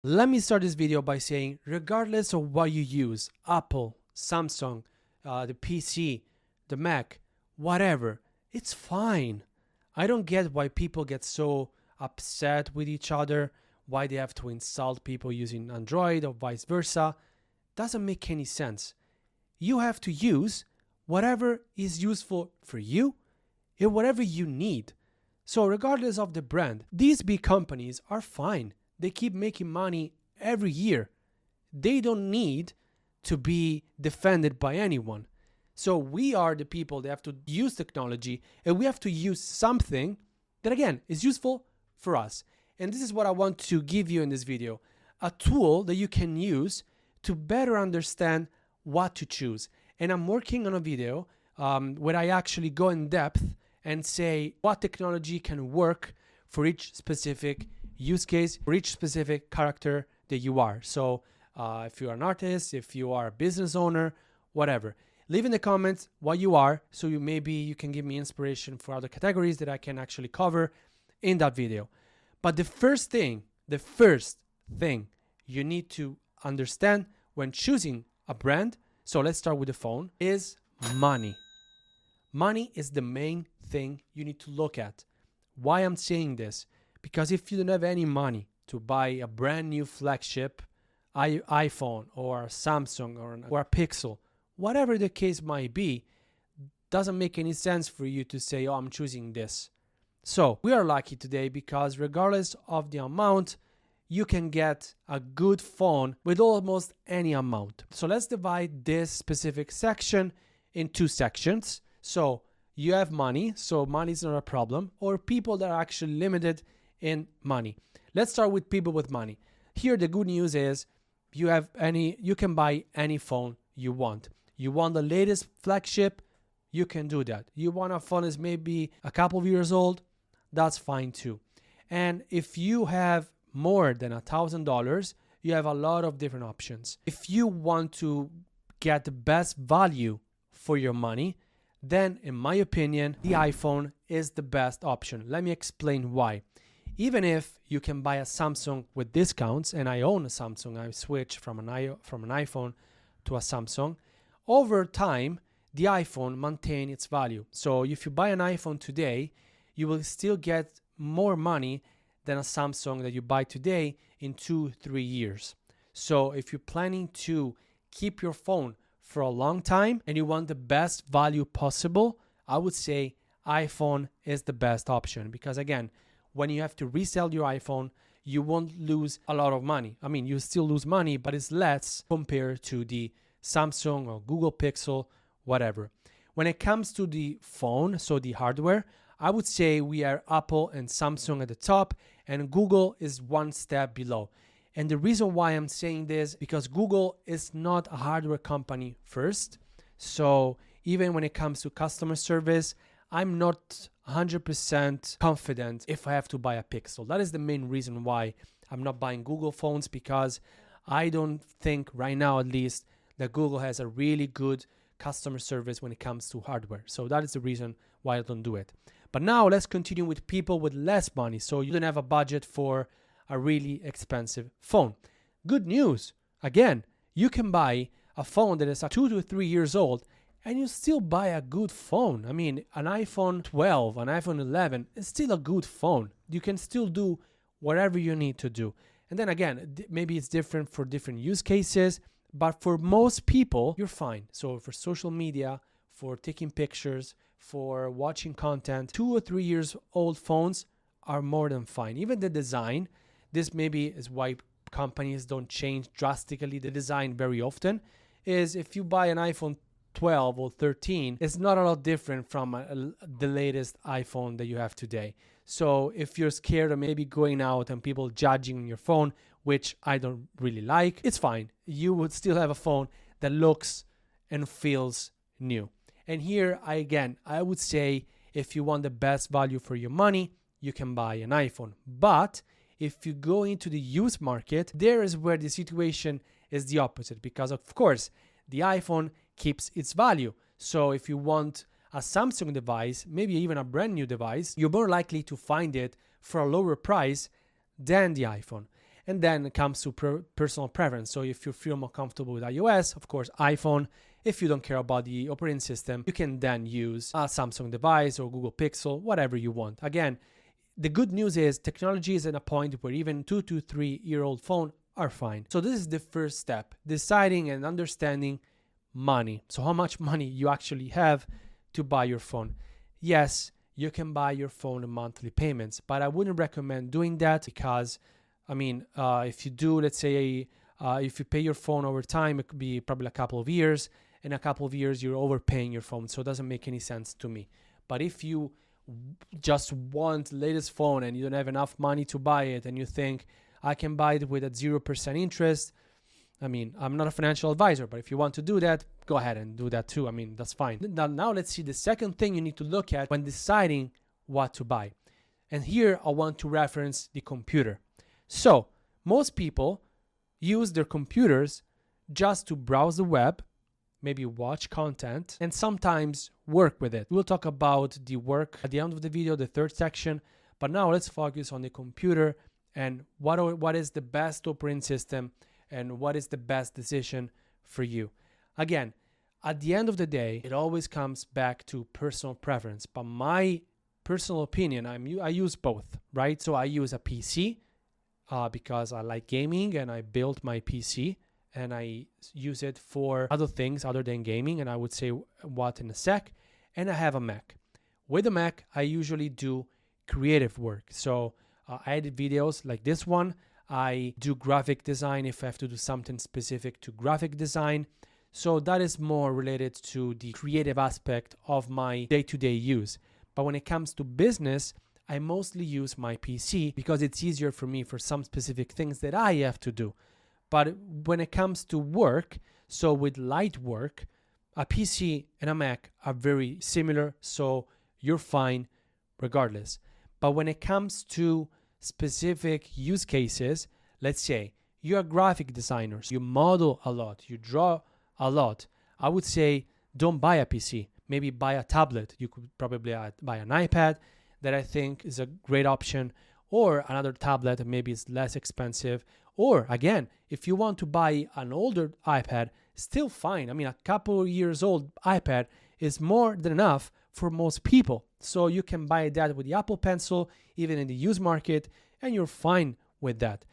Let me start this video by saying, regardless of what you use, Apple, Samsung, the PC, the Mac, whatever, it's fine. I don't get why people get so upset with each other, why they have to insult people using Android or vice versa. Doesn't make any sense. You have to use whatever is useful for you and whatever you need. So regardless of the brand, these big companies are fine. They keep making money every year. They don't need to be defended by anyone. So we are the people that have to use technology, and we have to use something that, again, is useful for us. And this is what I want to give you in this video. A tool that you can use to better understand what to choose. And I'm working on a video where I actually go in depth and say what technology can work for each specific use case, for each specific character that you are. So if you are an artist, if you are a business owner, whatever, leave in the comments what you are, so maybe you can give me inspiration for other categories that I can actually cover in that video. But the first thing you need to understand when choosing a brand, so let's start with the phone, is money. Money is the main thing you need to look at. Why I'm saying this? Because if you don't have any money to buy a brand new flagship iPhone or a Samsung or a Pixel, whatever the case might be, doesn't make any sense for you to say, oh, I'm choosing this. So we are lucky today because regardless of the amount, you can get a good phone with almost any amount. So let's divide this specific section in two sections. So you have money, so money is not a problem, or people that are actually limited in money. Let's start with people with money. Here the good news is you can buy any phone you want. You want the latest flagship, you can do that. You want a phone that's maybe a couple of years old, that's fine too. And if you have more than $1,000, you have a lot of different options. If you want to get the best value for your money, then in my opinion, the iPhone is the best option. Let me explain why. Even if you can buy a Samsung with discounts, and I own a Samsung, I switched from an iPhone to a Samsung, over time, the iPhone maintains its value. So if you buy an iPhone today, you will still get more money than a Samsung that you buy today in 2-3 years. So if you're planning to keep your phone for a long time and you want the best value possible, I would say iPhone is the best option, because again, when you have to resell your iPhone, you won't lose a lot of money. I mean, you still lose money, but it's less compared to the Samsung or Google Pixel, whatever. When it comes to the phone, so the hardware, I would say we are Apple and Samsung at the top, and Google is one step below. And the reason why I'm saying this, because Google is not a hardware company first. So even when it comes to customer service, I'm not 100% confident if I have to buy a Pixel. That is the main reason why I'm not buying Google phones, because I don't think right now, at least, that Google has a really good customer service when it comes to hardware. So that is the reason why I don't do it. But now let's continue with people with less money. So you don't have a budget for a really expensive phone. Good news. Again, you can buy a phone that is 2 to 3 years old and you still buy a good phone. I mean, an iPhone 12, an iPhone 11 is still a good phone. You can still do whatever you need to do. And then again, maybe it's different for different use cases, but for most people, you're fine. So for social media, for taking pictures, for watching content, 2 or 3 years old phones are more than fine. Even the design, this maybe is why companies don't change drastically the design very often, is if you buy an iPhone 12 or 13, it's not a lot different from the latest iPhone that you have today. So if you're scared of maybe going out and people judging your phone, which I don't really like, it's fine. You would still have a phone that looks and feels new. And here, I would say if you want the best value for your money, you can buy an iPhone. But if you go into the used market, there is where the situation is the opposite, because of course, the iPhone keeps its value. So if you want a Samsung device, maybe even a brand new device, you're more likely to find it for a lower price than the iPhone. And then it comes to personal preference. So if you feel more comfortable with iOS, of course, iPhone. If you don't care about the operating system, you can then use a Samsung device or Google Pixel, whatever you want. Again, the good news is technology is at a point where even 2 to 3 year old phone are fine. So this is the first step, deciding and understanding money. So how much money you actually have to buy your phone. Yes, you can buy your phone in monthly payments, but I wouldn't recommend doing that because, if you do, let's say, if you pay your phone over time, it could be probably a couple of years. In a couple of years, you're overpaying your phone, so it doesn't make any sense to me. But if you just want the latest phone and you don't have enough money to buy it and you think, I can buy it with a 0% interest, I'm not a financial advisor, but if you want to do that, go ahead and do that too. That's fine. Now let's see the second thing you need to look at when deciding what to buy. And here I want to reference the computer. So most people use their computers just to browse the web, maybe watch content, and sometimes work with it. We'll talk about the work at the end of the video, the third section. But now let's focus on the computer and what is the best operating system and what is the best decision for you. Again, at the end of the day, it always comes back to personal preference. But my personal opinion, I use both, right? So I use a PC because I like gaming and I built my PC and I use it for other things other than gaming, and I would say what in a sec. And I have a Mac. With a Mac, I usually do creative work. So I edit videos like this one. I do graphic design if I have to do something specific to graphic design. So that is more related to the creative aspect of my day-to-day use. But when it comes to business, I mostly use my PC because it's easier for me for some specific things that I have to do. But when it comes to work, so with light work, a PC and a Mac are very similar, so you're fine regardless. But when it comes to specific use cases, let's say you're a graphic designer, you model a lot, you draw a lot, I would say don't buy a PC, maybe buy a tablet. You could probably buy an iPad that I think is a great option, or another tablet that maybe is less expensive. Or again, if you want to buy an older iPad, still fine. A couple of years old iPad is more than enough for most people. So you can buy that with the Apple Pencil, even in the used market, and you're fine with that.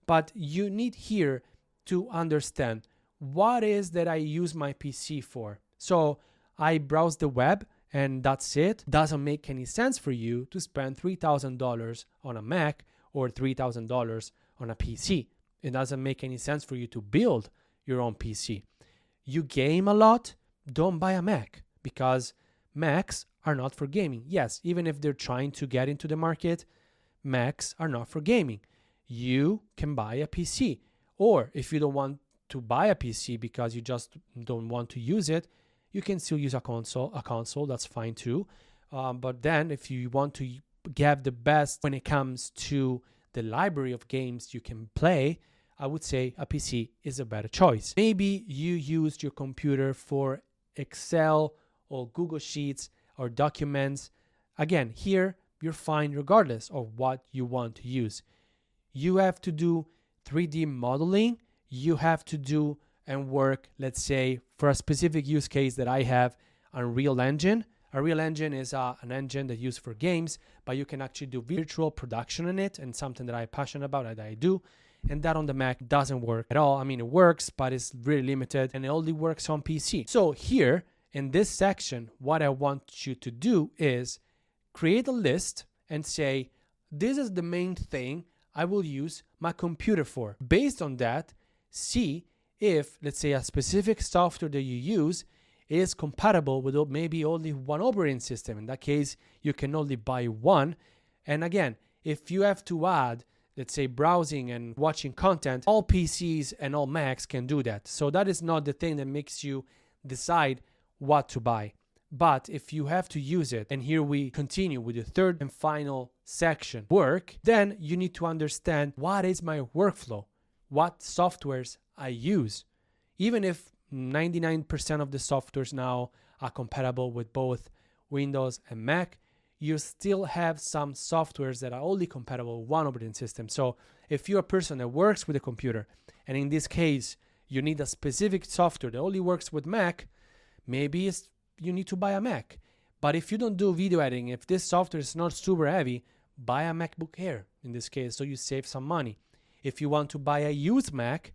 But you need here to understand what is that I use my PC for. So I browse the web and that's it. Doesn't make any sense for you to spend $3,000 on a Mac or $3,000 on a PC. It doesn't make any sense for you to build your own PC. You game a lot, don't buy a Mac because Macs are not for gaming. Yes, even if they're trying to get into the market, Macs are not for gaming. You can buy a PC. Or if you don't want to buy a PC because you just don't want to use it, you can still use a console, that's fine too. But then if you want to get the best when it comes to the library of games you can play, I would say a PC is a better choice. Maybe you used your computer for Excel or Google Sheets or documents. Again, here you're fine regardless of what you want to use. You have to do 3D modeling. You have to do and work, let's say, for a specific use case that I have, Unreal Engine. Unreal Engine is an engine that's used for games, but you can actually do virtual production in it, and something that I'm passionate about that I do. And that on the Mac doesn't work at all. It works, but it's really limited, and it only works on PC. So here in this section, what I want you to do is create a list and say, this is the main thing I will use my computer for. Based on that, see if, let's say, a specific software that you use is compatible with maybe only one operating system. In that case, you can only buy one. And again, if you have to add, let's say, browsing and watching content, all PCs and all Macs can do that. So that is not the thing that makes you decide what to buy. But if you have to use it, and here we continue with the third and final section, work, then you need to understand what is my workflow, what softwares I use. Even if 99% of the softwares now are compatible with both Windows and Mac, you still have some softwares that are only compatible with one operating system. So if you're a person that works with a computer, and in this case, you need a specific software that only works with Mac, maybe you need to buy a Mac. But if you don't do video editing, if this software is not super heavy, buy a MacBook Air in this case, so you save some money. If you want to buy a used Mac,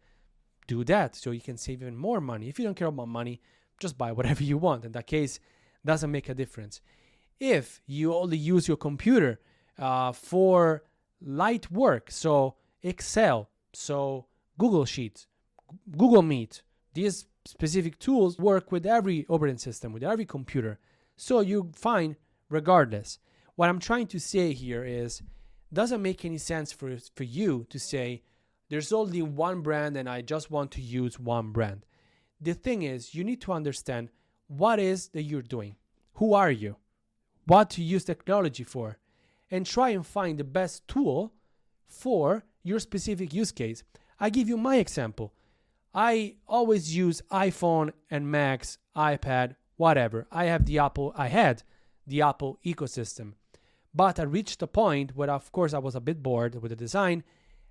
do that so you can save even more money. If you don't care about money, just buy whatever you want. In that case, doesn't make a difference. If you only use your computer for light work, so Excel, so Google Sheets, Google Meet, these specific tools work with every operating system, with every computer. So you're fine regardless. What I'm trying to say here is, doesn't make any sense for you to say, there's only one brand and I just want to use one brand. The thing is, you need to understand what is that you're doing. Who are you? What to use technology for? And try and find the best tool for your specific use case. I give you my example. I always use iPhone and Macs, iPad, whatever. I had the Apple ecosystem. But I reached a point where, of course, I was a bit bored with the design,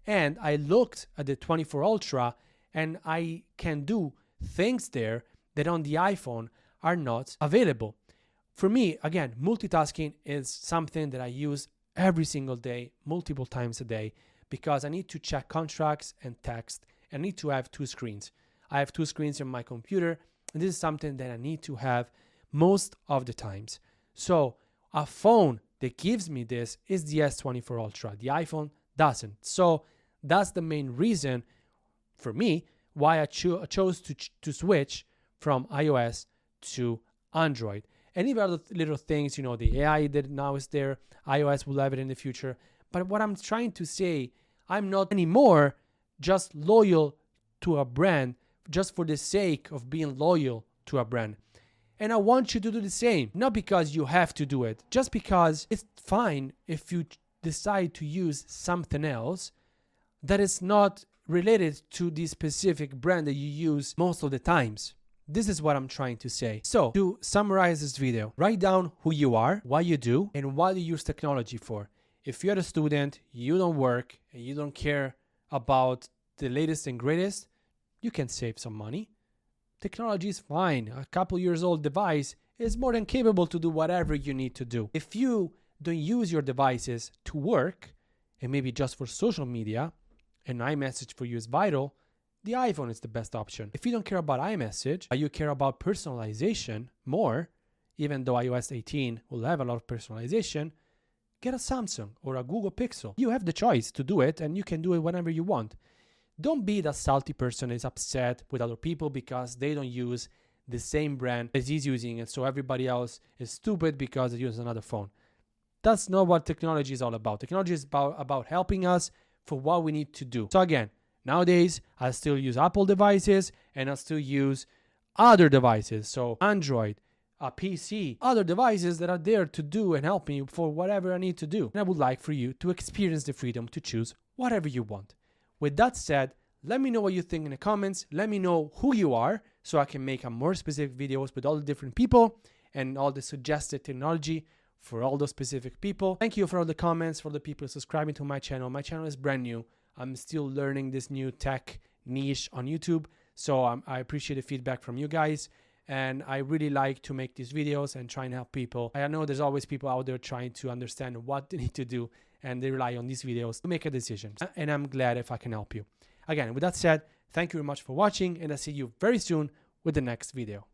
and I looked at the 24 Ultra, and I can do things there that on the iPhone are not available. For me, again, multitasking is something that I use every single day, multiple times a day, because I need to check contracts and text. I need to have two screens. I have two screens on my computer, and this is something that I need to have most of the times. So a phone that gives me this is the S24 Ultra. The iPhone doesn't. So that's the main reason for me why I chose to switch from iOS to Android. And even other little things, the AI that now is there, iOS will have it in the future. But what I'm trying to say, I'm not anymore just loyal to a brand just for the sake of being loyal to a brand. And I want you to do the same, not because you have to do it, just because it's fine if you decide to use something else that is not related to the specific brand that you use most of the times. This is what I'm trying to say. So, to summarize this video, write down who you are, what you do, and what you use technology for. If you're a student, you don't work, and you don't care about the latest and greatest, you can save some money. Technology is fine. A couple years old device is more than capable to do whatever you need to do. If you don't use your devices to work, and maybe just for social media, and iMessage for you is vital, the iPhone is the best option. If you don't care about iMessage, you care about personalization more, even though iOS 18 will have a lot of personalization, get a Samsung or a Google Pixel. You have the choice to do it, and you can do it whenever you want. Don't be that salty person that is upset with other people because they don't use the same brand as he's using, and so everybody else is stupid because they use another phone. That's not what technology is all about. Technology is about helping us for what we need to do. So again, nowadays, I still use Apple devices and I still use other devices. So Android, a PC, other devices that are there to do and help me for whatever I need to do. And I would like for you to experience the freedom to choose whatever you want. With that said, let me know what you think in the comments. Let me know who you are so I can make a more specific videos with all the different people and all the suggested technology for all those specific people. Thank you for all the comments, for the people subscribing to my channel. My channel is brand new. I'm still learning this new tech niche on YouTube. So I appreciate the feedback from you guys. And I really like to make these videos and try and help people. I know there's always people out there trying to understand what they need to do, and they rely on these videos to make a decision. And I'm glad if I can help you. Again, with that said, thank you very much for watching, and I'll see you very soon with the next video.